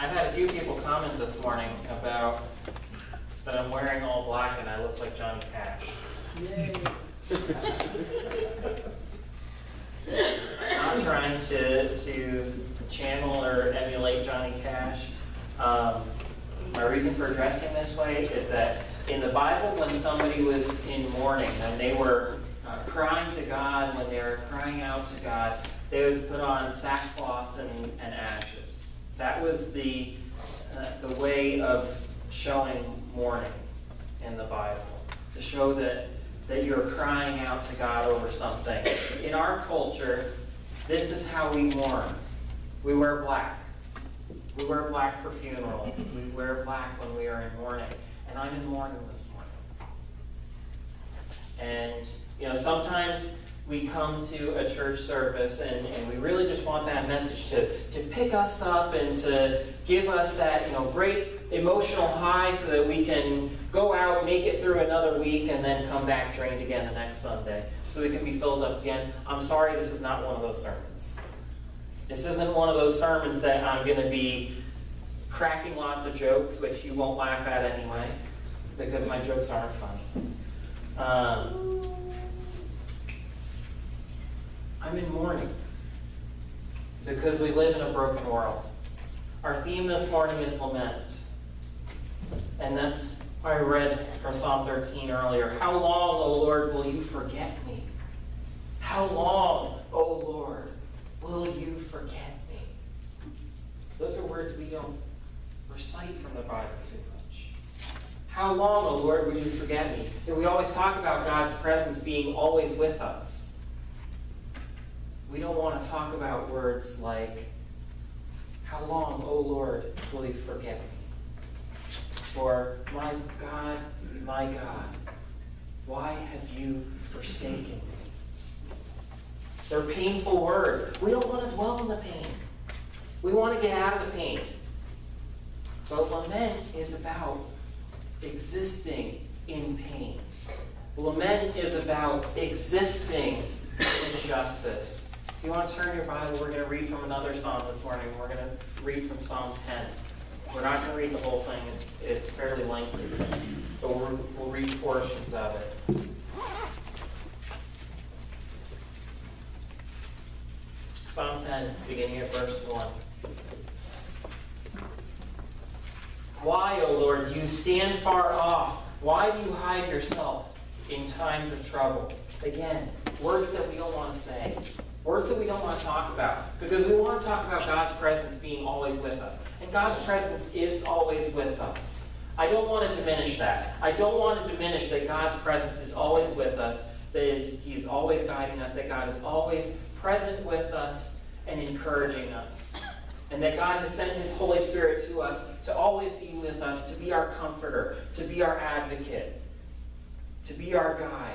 I've had a few people comment this morning about that I'm wearing all black and I look like Johnny Cash. Yay. Not trying to channel or emulate Johnny Cash. My reason for dressing this way is that in the Bible, when somebody was in mourning, when they were crying to God, when they were crying out to God, they would put on sackcloth and ashes. That was the way of showing mourning in the Bible, to show that you're crying out to God over something. In our culture, this is how we mourn. We wear black. We wear black for funerals. We wear black when we are in mourning. And I'm in mourning this morning. And, sometimes we come to a church service and we really just want that message to pick us up and to give us that, great emotional high so that we can go out, make it through another week, and then come back drained again the next Sunday so we can be filled up again. I'm sorry, this is not one of those sermons. This isn't one of those sermons that I'm going to be cracking lots of jokes, which you won't laugh at anyway, because my jokes aren't funny. I'm in mourning because we live in a broken world. Our theme this morning is lament. And that's why I read from Psalm 13 earlier. How long, O Lord, will you forget me? How long, O Lord, will you forget me? Those are words we don't recite from the Bible too much. How long, O Lord, will you forget me? And we always talk about God's presence being always with us. We don't want to talk about words like, how long, O Lord, will you forget me? Or, my God, why have you forsaken me? They're painful words. We don't want to dwell in the pain. We want to get out of the pain. But lament is about existing in pain. Lament is about existing in justice. If you want to turn your Bible, we're going to read from another psalm this morning. We're going to read from Psalm 10. We're not going to read the whole thing. It's fairly lengthy, but we'll read portions of it. Psalm 10, beginning at verse 1. Why, O Lord, do you stand far off? Why do you hide yourself in times of trouble? Again, words that we don't want to say. Words that we don't want to talk about. Because we want to talk about God's presence being always with us. And God's presence is always with us. I don't want to diminish that. I don't want to diminish that God's presence is always with us. That He is always guiding us. That God is always present with us and encouraging us. And that God has sent His Holy Spirit to us to always be with us, to be our comforter, to be our advocate, to be our guide.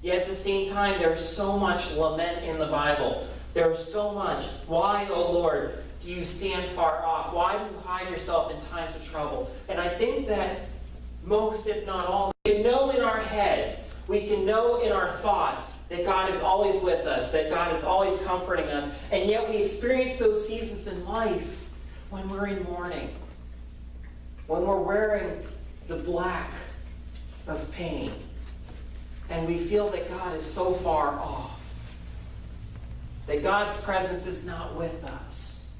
Yet at the same time, there is so much lament in the Bible. There is so much. Why, O Lord, do you stand far off? Why do you hide yourself in times of trouble? And I think that most, if not all, we can know in our heads, we can know in our thoughts that God is always with us, that God is always comforting us, and yet we experience those seasons in life when we're in mourning, when we're wearing the black of pain, and we feel that God is so far off, that God's presence is not with us.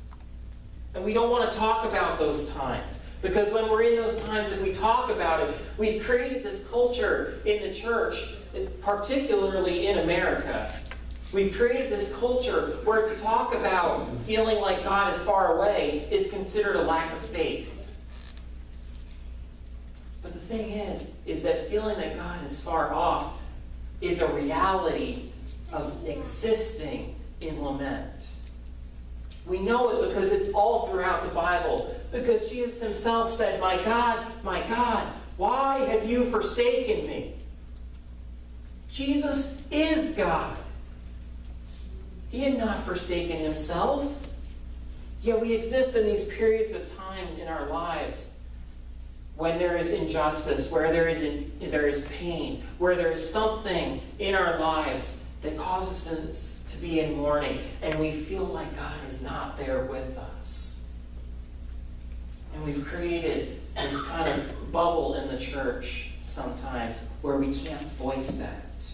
And we don't want to talk about those times, because when we're in those times, if we talk about it, we've created this culture in the church, particularly in America. We've created this culture where to talk about feeling like God is far away is considered a lack of faith. But the thing is that feeling that God is far off is a reality of existing in lament. We know it because it's all throughout the Bible. Because Jesus Himself said, my God, why have you forsaken me? Jesus is God. He had not forsaken Himself. Yet we exist in these periods of time in our lives when there is injustice, where there is pain, where there is something in our lives that causes us to be in mourning, and we feel like God is not there with us. And we've created this kind of bubble in the church sometimes where we can't voice that.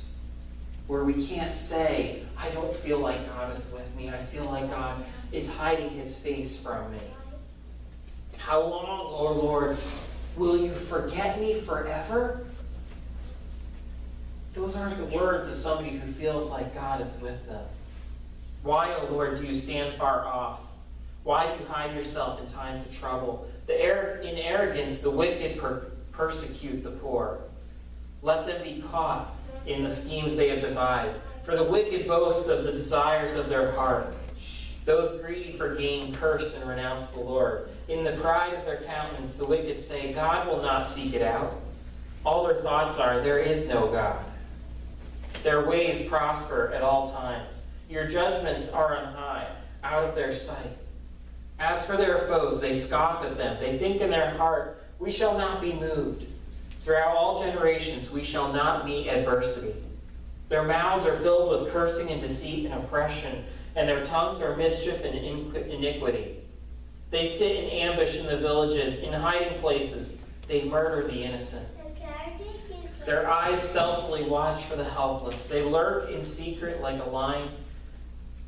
Where we can't say, I don't feel like God is with me. I feel like God is hiding his face from me. How long, O Lord, will you forget me forever? Those aren't the words of somebody who feels like God is with them. Why, O Lord, do you stand far off? Why do you hide yourself in times of trouble? In arrogance, the wicked persecute the poor. Let them be caught in the schemes they have devised. For the wicked boast of the desires of their heart. Those greedy for gain curse and renounce the Lord. In the pride of their countenance, the wicked say, God will not seek it out. All their thoughts are, there is no God. Their ways prosper at all times. Your judgments are on high, out of their sight. As for their foes, they scoff at them. They think in their heart, we shall not be moved. Throughout all generations, we shall not meet adversity. Their mouths are filled with cursing and deceit and oppression, and their tongues are mischief and iniquity. They sit in ambush in the villages, in hiding places. They murder the innocent. Their eyes stealthily watch for the helpless. They lurk in secret like a lion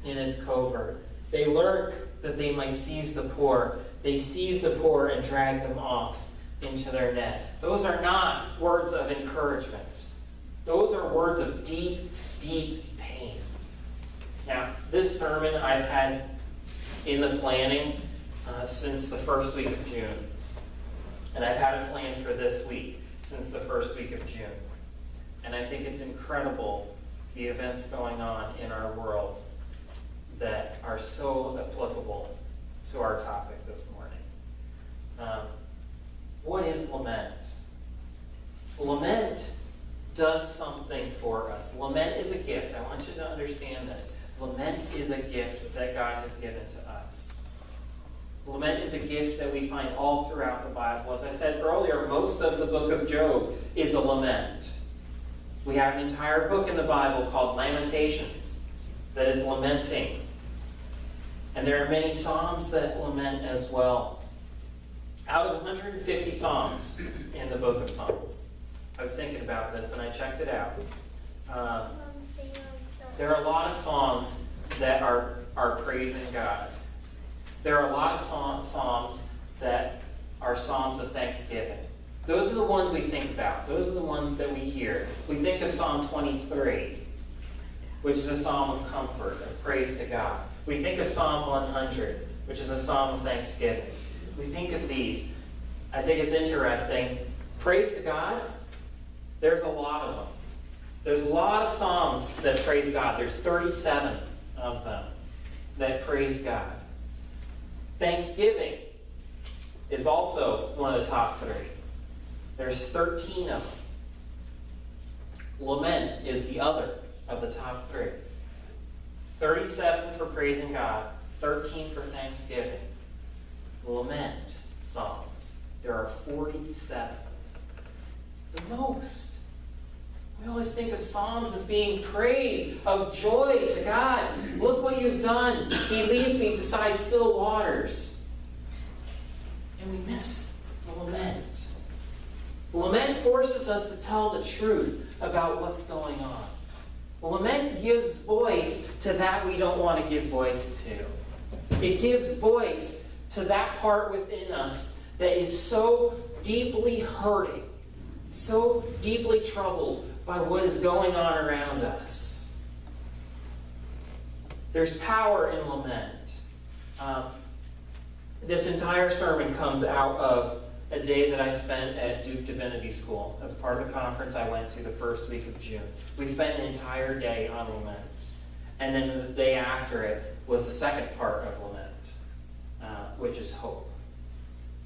in its covert. They lurk that they might seize the poor. They seize the poor and drag them off into their net. Those are not words of encouragement. Those are words of deep, deep pain. Now, this sermon I've had in the planning since the first week of June. And I've had it planned for this week since the first week of June. And I think it's incredible the events going on in our world that are so applicable to our topic this morning. What is lament? Lament does something for us. Lament is a gift. I want you to understand this. Lament is a gift that God has given to us. Lament is a gift that we find all throughout the Bible. As I said earlier, most of the book of Job is a lament. We have an entire book in the Bible called Lamentations that is lamenting. And there are many psalms that lament as well. Out of 150 psalms in the book of Psalms, I was thinking about this and I checked it out. There are a lot of songs that are praising God. There are a lot of psalms that are psalms of thanksgiving. Those are the ones we think about. Those are the ones that we hear. We think of Psalm 23, which is a psalm of comfort, of praise to God. We think of Psalm 100, which is a psalm of thanksgiving. We think of these. I think it's interesting. Praise to God, there's a lot of them. There's a lot of psalms that praise God. There's 37 of them that praise God. Thanksgiving is also one of the top 3. There's 13 of them. Lament is the other of the top 3. 37 for praising God, 13 for thanksgiving. Lament songs. There are 47. The most. We always think of psalms as being praise, of joy to God. Look what you've done. He leads me beside still waters. And we miss the lament. Lament forces us to tell the truth about what's going on. Lament gives voice to that we don't want to give voice to. It gives voice to that part within us that is so deeply hurting, so deeply troubled by what is going on around us. There's power in lament. This entire sermon comes out of a day that I spent at Duke Divinity School. As part of the conference I went to the first week of June. We spent an entire day on lament. And then the day after it was the second part of lament, which is hope.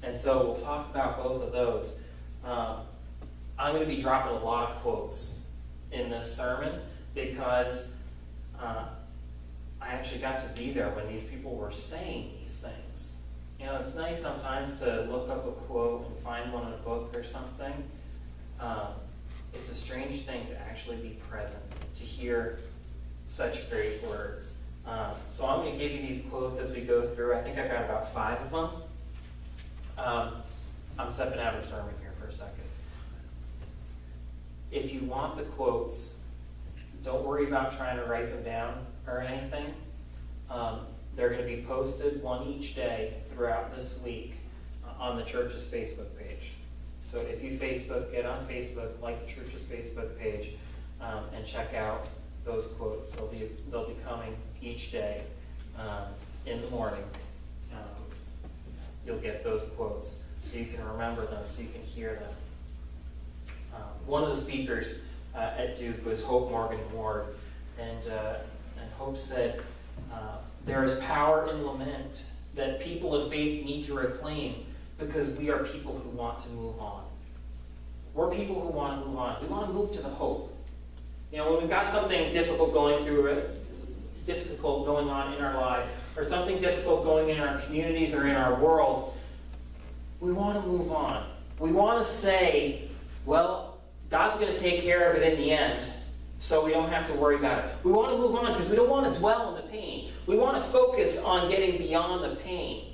And so we'll talk about both of those. I'm going to be dropping a lot of quotes in this sermon because I actually got to be there when these people were saying these things. You know, it's nice sometimes to look up a quote and find one in a book or something. It's a strange thing to actually be present, to hear such great words. So I'm going to give you these quotes as we go through. I think I've got about 5 of them. I'm stepping out of the sermon here for a second. If you want the quotes, don't worry about trying to write them down or anything. They're going to be posted one each day throughout this week on the church's Facebook page. So if you get on Facebook, like the church's Facebook page, and check out those quotes. They'll be coming each day in the morning. You'll get those quotes so you can remember them, so you can hear them. One of the speakers at Duke was Hope Morgan Ward, and Hope said, there is power in lament that people of faith need to reclaim because we are people who want to move on. We're people who want to move on. We want to move to the hope. You know, when we've got something difficult going on in our lives, or something difficult going in our communities or in our world, we want to move on. We want to say, well, God's going to take care of it in the end, so we don't have to worry about it. We want to move on because we don't want to dwell in the pain. We want to focus on getting beyond the pain.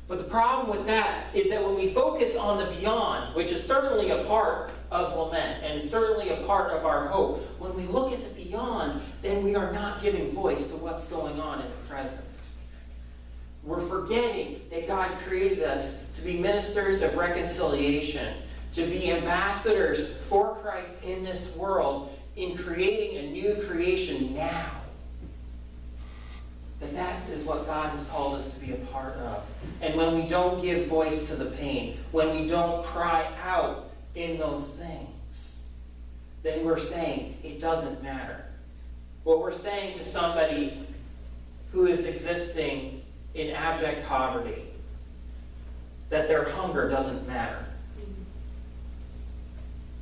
But the problem with that is that when we focus on the beyond, which is certainly a part of lament and certainly a part of our hope, when we look at the beyond, then we are not giving voice to what's going on in the present. We're forgetting that God created us to be ministers of reconciliation, to be ambassadors for Christ in this world, in creating a new creation now. That is what God has called us to be a part of. And when we don't give voice to the pain, when we don't cry out in those things, then we're saying it doesn't matter. What we're saying to somebody who is existing in abject poverty, that their hunger doesn't matter.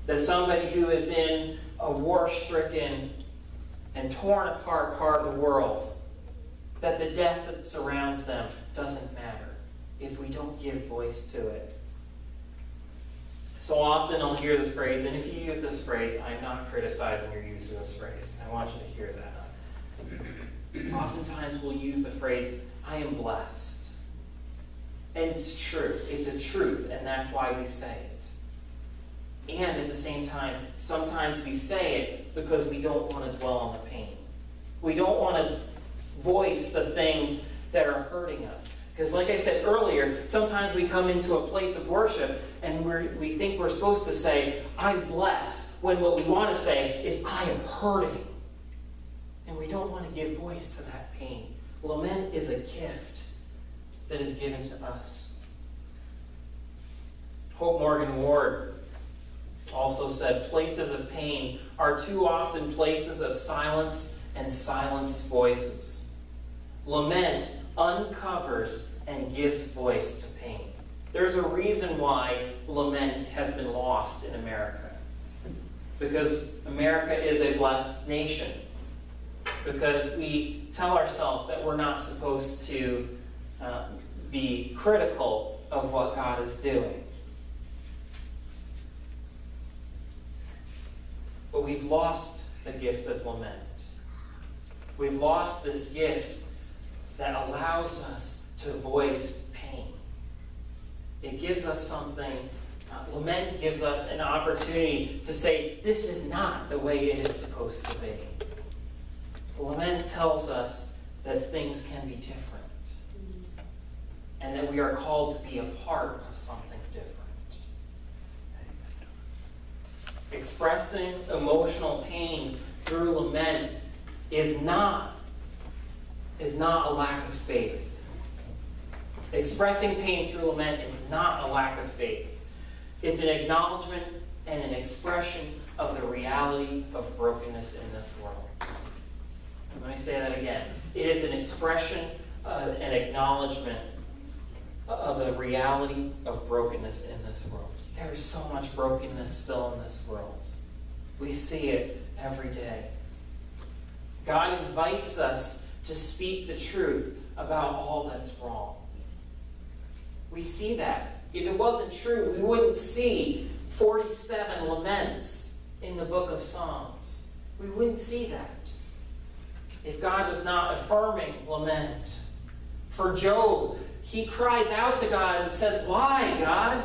That somebody who is in a war-stricken and torn apart part of the world, that the death that surrounds them doesn't matter if we don't give voice to it. So often I'll hear this phrase, and if you use this phrase, I'm not criticizing your use of this phrase. I want you to hear that. Oftentimes we'll use the phrase, I am blessed. And it's true. It's a truth, and that's why we say it. And at the same time, sometimes we say it because we don't want to dwell on the pain. We don't want to voice the things that are hurting us. Because like I said earlier, sometimes we come into a place of worship and we think we're supposed to say, I'm blessed, when what we want to say is, I am hurting. And we don't want to give voice to that pain. Lament is a gift that is given to us. Hope Morgan Ward also said, places of pain are too often places of silence and silenced voices. Lament uncovers and gives voice to pain. There's a reason why lament has been lost in America. Because America is a blessed nation. Because we tell ourselves that we're not supposed to be critical of what God is doing. But we've lost the gift of lament. We've lost this gift that allows us to voice pain. It gives us something, lament gives us an opportunity to say, this is not the way it is supposed to be. Lament tells us that things can be different. And that we are called to be a part of something different. Expressing emotional pain through lament is not a lack of faith. Expressing pain through lament is not a lack of faith. It's an acknowledgement and an expression of the reality of brokenness in this world. Let me say that again. It is an expression, an acknowledgement of the reality of brokenness in this world. There is so much brokenness still in this world. We see it every day. God invites us to speak the truth about all that's wrong. We see that. If it wasn't true, we wouldn't see 47 laments in the book of Psalms. We wouldn't see that if God was not affirming lament. For Job, he cries out to God and says, "Why, God?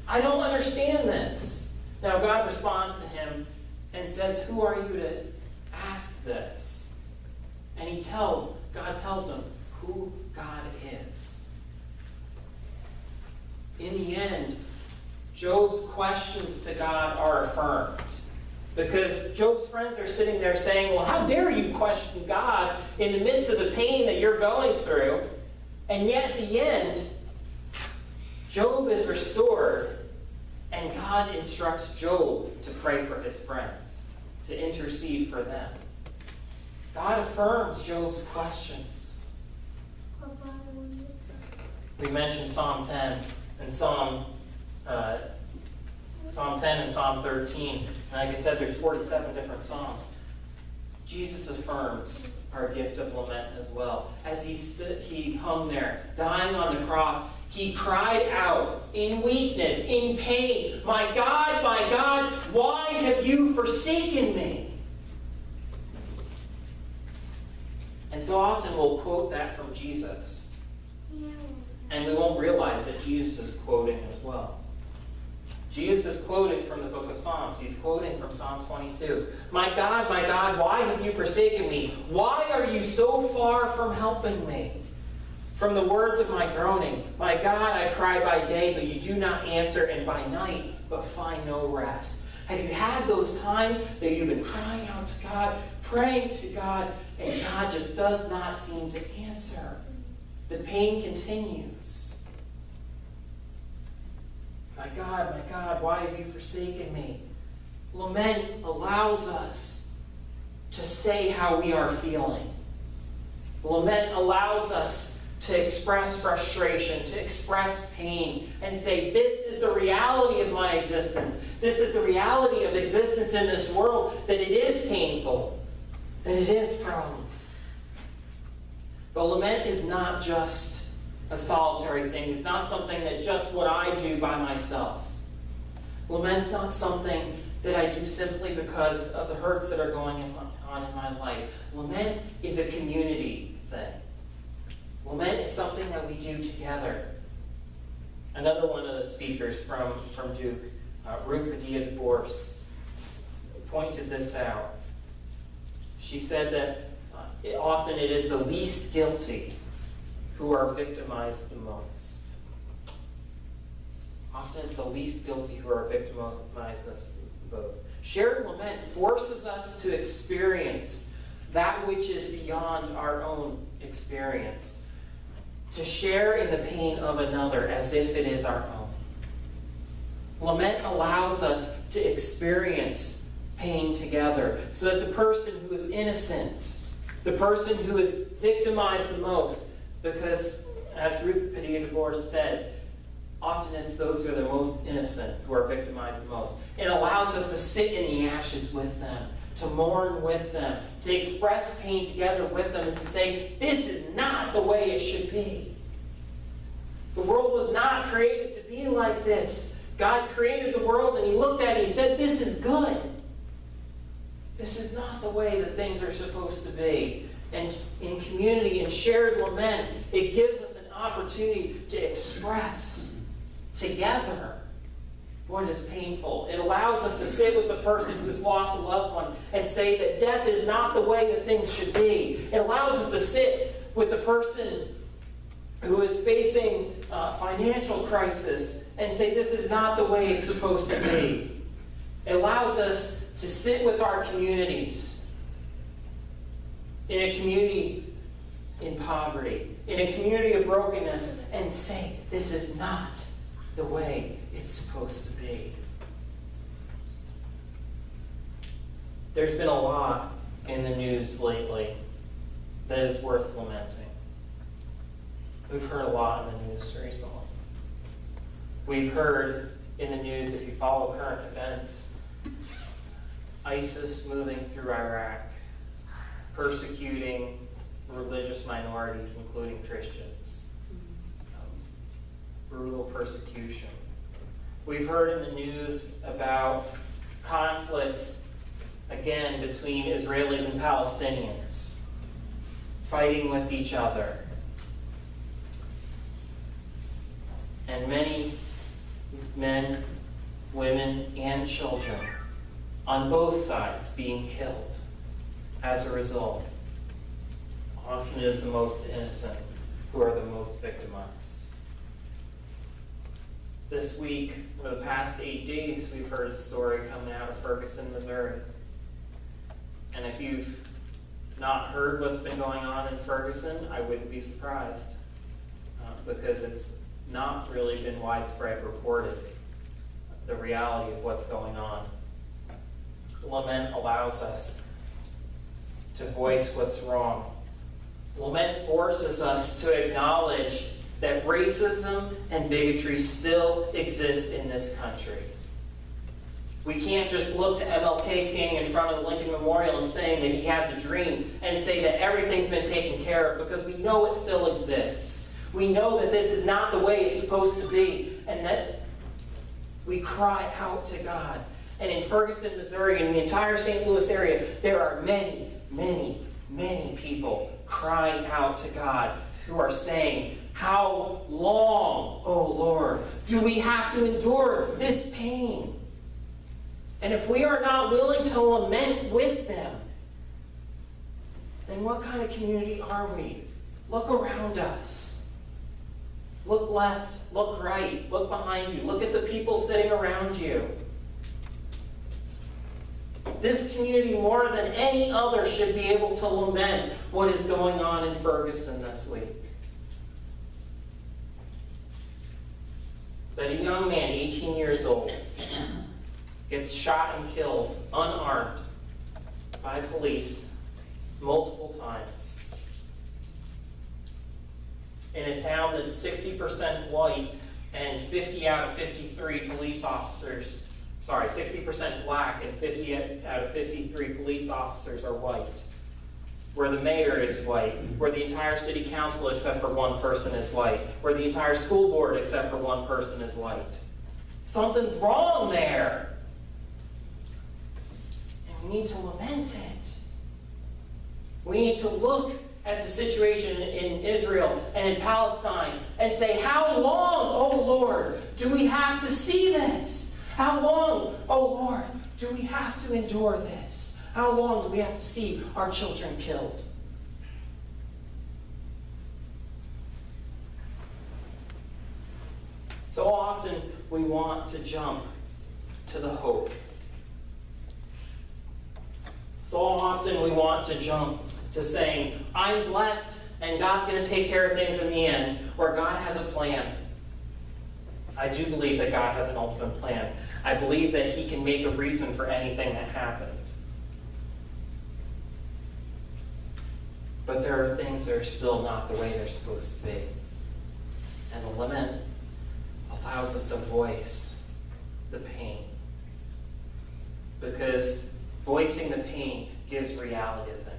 I don't understand this." Now God responds to him and says, "Who are you to ask this?" And God tells him who God is. In the end, Job's questions to God are affirmed. Because Job's friends are sitting there saying, "Well, how dare you question God in the midst of the pain that you're going through?" And yet at the end, Job is restored, and God instructs Job to pray for his friends, to intercede for them. God affirms Job's questions. We mentioned Psalm 10 and Psalm 10 and Psalm 13. And like I said, there's 47 different Psalms. Jesus affirms our gift of lament as well. As he hung there, dying on the cross, he cried out in weakness, in pain, my God, why have you forsaken me?" And so often we'll quote that from Jesus. And we won't realize that Jesus is quoting as well. Jesus is quoting from the book of Psalms. He's quoting from Psalm 22. My God, why have you forsaken me? Why are you so far from helping me?" From the words of my groaning, "My God, I cry by day, but you do not answer, and by night, but find no rest." Have you had those times that you've been crying out to God, praying to God, and God just does not seem to answer? The pain continues. My God, why have you forsaken me? Lament allows us to say how we are feeling. Lament allows us to express frustration, to express pain, and say, this is the reality of my existence. This is the reality of existence in this world, that it is painful, that it is problems. But lament is not just a solitary thing. It's not something that just what I do by myself. Lament's not something that I do simply because of the hurts that are going on in my life. Lament is a community thing. Lament is something that we do together. Another one of the speakers from Duke, Ruth Padilla Borst, pointed this out. She said that often it is the least guilty who are victimized the most. Often it's the least guilty who are victimized us both. Shared lament forces us to experience that which is beyond our own experience, to share in the pain of another as if it is our own. Lament allows us to experience pain together, so that the person who is innocent, the person who is victimized the most, because, as Ruth Padilla Borst said, often it's those who are the most innocent who are victimized the most. It allows us to sit in the ashes with them, to mourn with them, to express pain together with them, and to say, this is not the way it should be. The world was not created to be like this. God created the world, and he looked at it and he said, this is good. This is not the way that things are supposed to be. And in community and shared lament, it gives us an opportunity to express together what is painful. It allows us to sit with the person who's lost a loved one and say that death is not the way that things should be. It allows us to sit with the person who is facing financial crisis and say this is not the way it's supposed to be. It allows us to sit with our communities, in a community in poverty, in a community of brokenness, and say, this is not the way it's supposed to be. There's been a lot in the news lately that is worth lamenting. We've heard a lot in the news recently. We've heard in the news, if you follow current events, ISIS moving through Iraq, persecuting religious minorities, including Christians. Brutal persecution. We've heard in the news about conflicts, again, between Israelis and Palestinians, fighting with each other. and many men, women, and children on both sides being killed as a result. Often it is the most innocent who are the most victimized. This week, for the past 8 days, we've heard a story coming out of Ferguson, Missouri. And if you've not heard what's been going on in Ferguson, I wouldn't be surprised, because it's not really been widespread reported, the reality of what's going on. Lament allows us to voice what's wrong. Lament forces us to acknowledge that racism and bigotry still exist in this country. We can't just look to MLK standing in front of the Lincoln Memorial and saying that he has a dream and say that everything's been taken care of, because we know it still exists. We know that this is not the way it's supposed to be, and that we cry out to God. And in Ferguson, Missouri, and the entire St. Louis area, there are many, many, many people crying out to God who are saying, "How long, O Lord, do we have to endure this pain?" And if we are not willing to lament with them, then what kind of community are we? Look around us. Look left, look right, look behind you. Look at the people sitting around you. This community, more than any other, should be able to lament what is going on in Ferguson this week. That a young man, 18 years old, gets shot and killed, unarmed, by police multiple times. In a town that's 60% white and 50 out of 53 police officers, 60% black and 50 out of 53 police officers are white. Where the mayor is white, where the entire city council except for one person is white, where the entire school board except for one person is white. Something's wrong there. And we need to lament it. We need to look at the situation in Israel and in Palestine and say, "How long, O Lord, do we have to see this? How long, O Lord, do we have to endure this? How long do we have to see our children killed?" So often we want to jump to the hope. So often we want to jump to saying, "I'm blessed and God's going to take care of things in the end," or God has a plan. I do believe that God has an ultimate plan. I believe that He can make a reason for anything that happened. But there are things that are still not the way they're supposed to be. And the lament allows us to voice the pain. Because voicing the pain gives reality to things.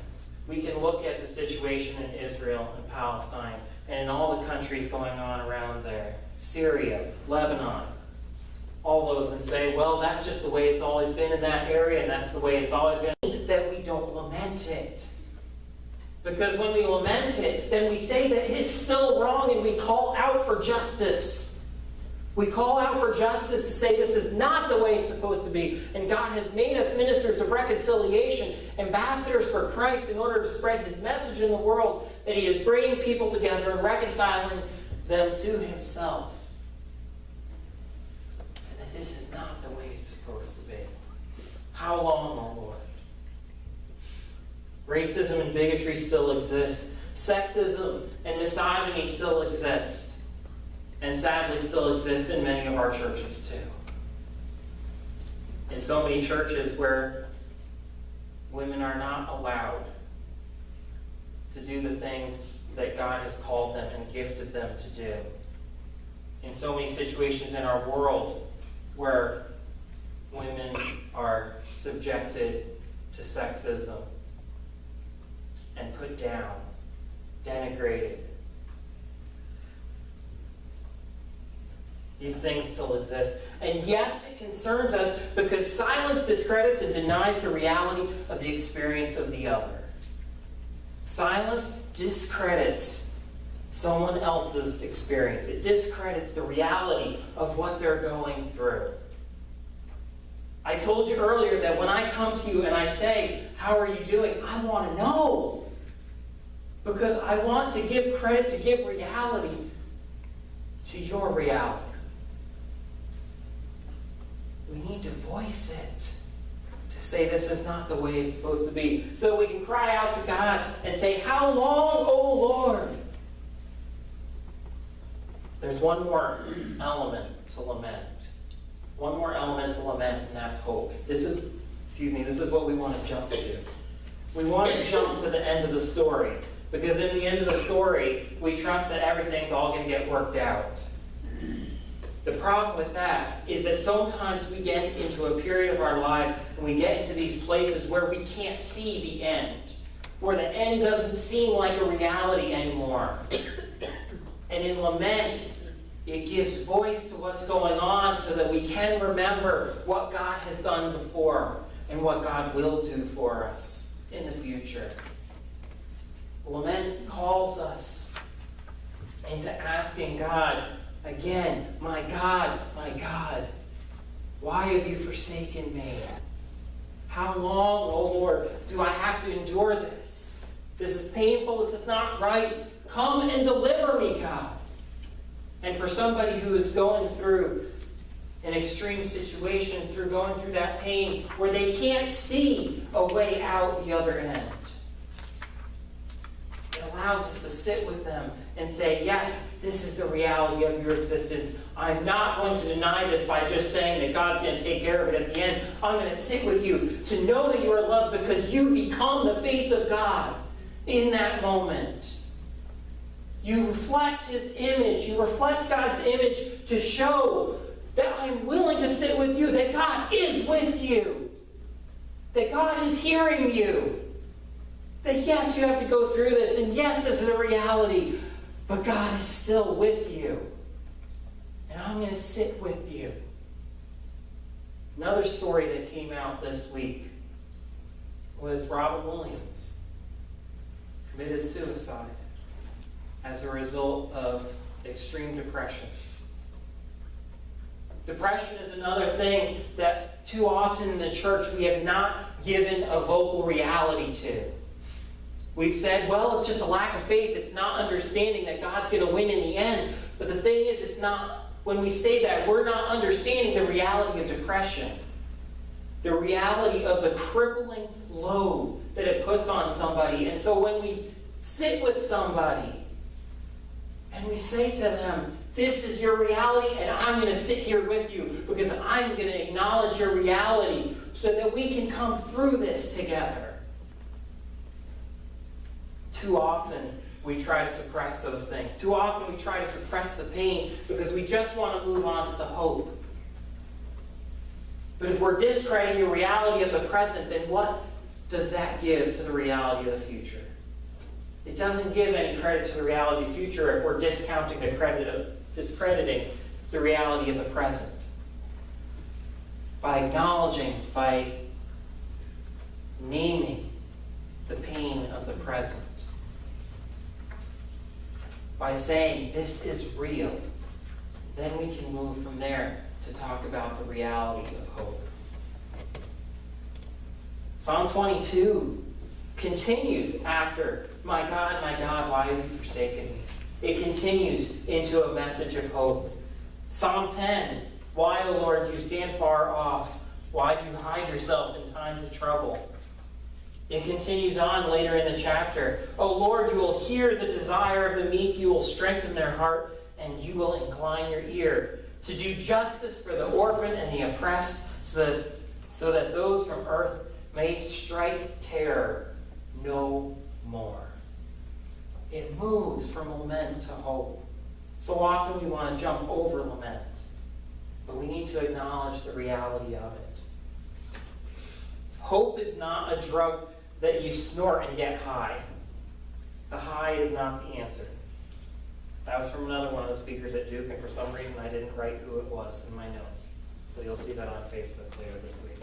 We can look at the situation in Israel and Palestine and in all the countries going on around there, Syria, Lebanon, all those, and say, well, that's just the way it's always been in that area, and that's the way it's always going to be. That we don't lament it. Because when we lament it, then we say that it is still wrong, and we call out for justice. We call out for justice to say this is not the way it's supposed to be. And God has made us ministers of reconciliation, ambassadors for Christ, in order to spread His message in the world, that He is bringing people together and reconciling them to Himself. And that this is not the way it's supposed to be. How long, O Lord? Racism and bigotry still exist. Sexism and misogyny still exist. And sadly still exist in many of our churches too. In so many churches where women are not allowed to do the things that God has called them and gifted them to do. In so many situations in our world where women are subjected to sexism and put down, denigrated. These things still exist. And yes, it concerns us because silence discredits and denies the reality of the experience of the other. Silence discredits someone else's experience. It discredits the reality of what they're going through. I told you earlier that when I come to you and I say, how are you doing? I want to know. Because I want to give credit, to give reality to your reality. We need to voice it. To say this is not the way it's supposed to be. So we can cry out to God and say, how long, O Lord? There's one more element to lament. One more element to lament, and that's hope. This is what we want to jump to. We want to jump to the end of the story. Because in the end of the story, we trust that everything's all going to get worked out. The problem with that is that sometimes we get into a period of our lives and we get into these places where we can't see the end. Where the end doesn't seem like a reality anymore. And in lament, it gives voice to what's going on so that we can remember what God has done before and what God will do for us in the future. Lament calls us into asking God, again, my God, why have you forsaken me? How long, O Lord, do I have to endure this? This is painful, this is not right. Come and deliver me, God. And for somebody who is going through an extreme situation, going through that pain, where they can't see a way out the other end, it allows us to sit with them and say, yes, this is the reality of your existence. I'm not going to deny this by just saying that God's going to take care of it at the end. I'm going to sit with you to know that you are loved because you become the face of God in that moment. You reflect His image. You reflect God's image to show that I'm willing to sit with you, that God is with you, that God is hearing you. That yes, you have to go through this, and yes, this is a reality, but God is still with you. And I'm going to sit with you. Another story that came out this week was Robin Williams committed suicide as a result of extreme depression. Depression is another thing that too often in the church we have not given a vocal reality to. We've said, well, it's just a lack of faith. It's not understanding that God's going to win in the end. But the thing is, it's not, when we say that, we're not understanding the reality of depression. The reality of the crippling load that it puts on somebody. And so when we sit with somebody and we say to them, this is your reality, and I'm going to sit here with you because I'm going to acknowledge your reality so that we can come through this together. Too often, we try to suppress those things. Too often, we try to suppress the pain because we just want to move on to the hope. But if we're discrediting the reality of the present, then what does that give to the reality of the future? It doesn't give any credit to the reality of the future if we're discounting discrediting the reality of the present. By acknowledging, by naming the pain of the present. By saying, this is real, then we can move from there to talk about the reality of hope. Psalm 22 continues after, my God, why have you forsaken me? It continues into a message of hope. Psalm 10, why, O Lord, do you stand far off? Why do you hide yourself in times of trouble? It continues on later in the chapter. O Lord, you will hear the desire of the meek, you will strengthen their heart, and you will incline your ear to do justice for the orphan and the oppressed, so that those from earth may strike terror no more. It moves from lament to hope. So often we want to jump over lament, but we need to acknowledge the reality of it. Hope is not a drug that you snort and get high. The high is not the answer. That was from another one of the speakers at Duke, and for some reason I didn't write who it was in my notes. So you'll see that on Facebook later this week.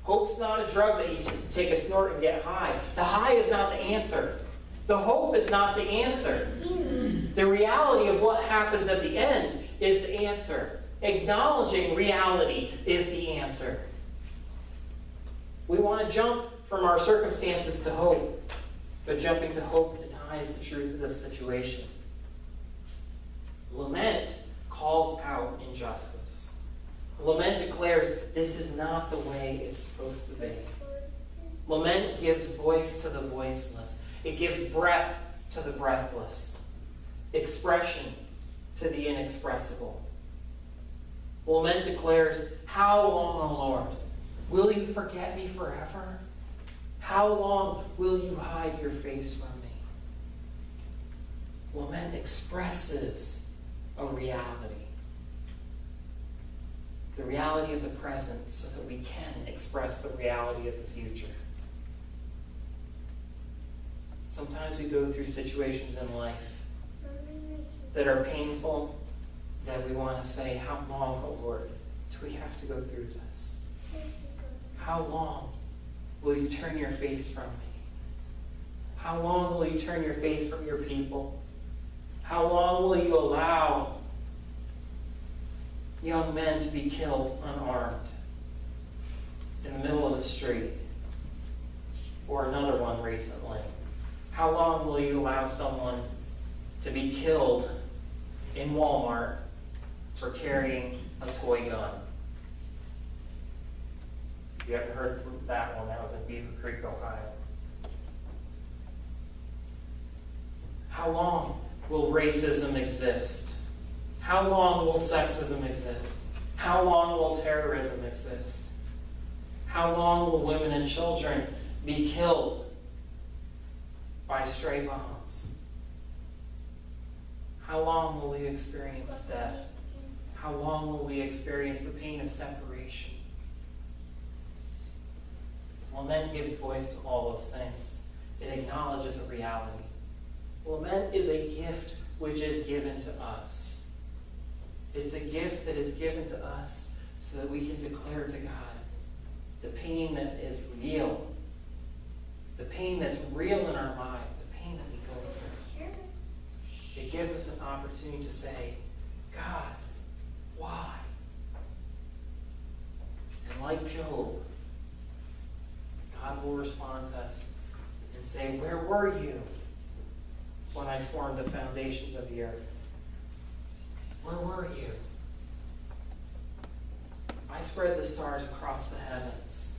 Hope's not a drug that you take a snort and get high. The high is not the answer. The hope is not the answer. The reality of what happens at the end is the answer. Acknowledging reality is the answer. We want to jump from our circumstances to hope, but jumping to hope denies the truth of the situation. Lament calls out injustice. Lament declares this is not the way it's supposed to be. Lament gives voice to the voiceless. It gives breath to the breathless. Expression to the inexpressible. Lament declares, how long, O Lord? Will you forget me forever? How long will you hide your face from me? Lament expresses a reality. The reality of the present so that we can express the reality of the future. Sometimes we go through situations in life that are painful, that we want to say, how long, oh Lord, do we have to go through this? How long will you turn your face from me? How long will you turn your face from your people? How long will you allow young men to be killed unarmed in the middle of the street? Or another one recently. How long will you allow someone to be killed in Walmart for carrying a toy gun? If you haven't heard that one, that was in Beaver Creek, Ohio. How long will racism exist? How long will sexism exist? How long will terrorism exist? How long will women and children be killed by stray bombs? How long will we experience death? How long will we experience the pain of separation? Lament gives voice to all those things. It acknowledges a reality. Lament is a gift which is given to us. It's a gift that is given to us so that we can declare to God the pain that is real, the pain that's real in our lives, the pain that we go through. It gives us an opportunity to say, God, why? And like Job, God will respond to us and say, where were you when I formed the foundations of the earth? Where were you? I spread the stars across the heavens.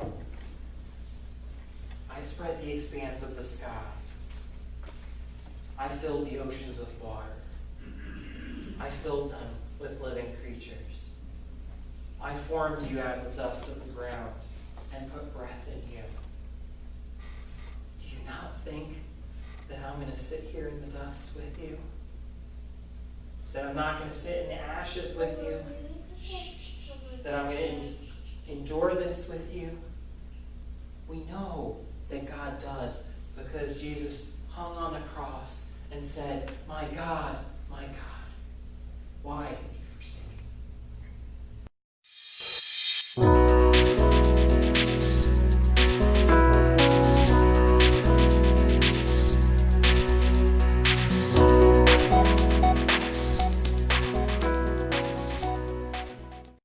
I spread the expanse of the sky. I filled the oceans with water. I filled them with living creatures. I formed you out of the dust of the ground and put breath in you. Do you not think that I'm going to sit here in the dust with you? That I'm not going to sit in the ashes with you? That I'm going to endure this with you? We know that God does, because Jesus hung on the cross and said, my God, why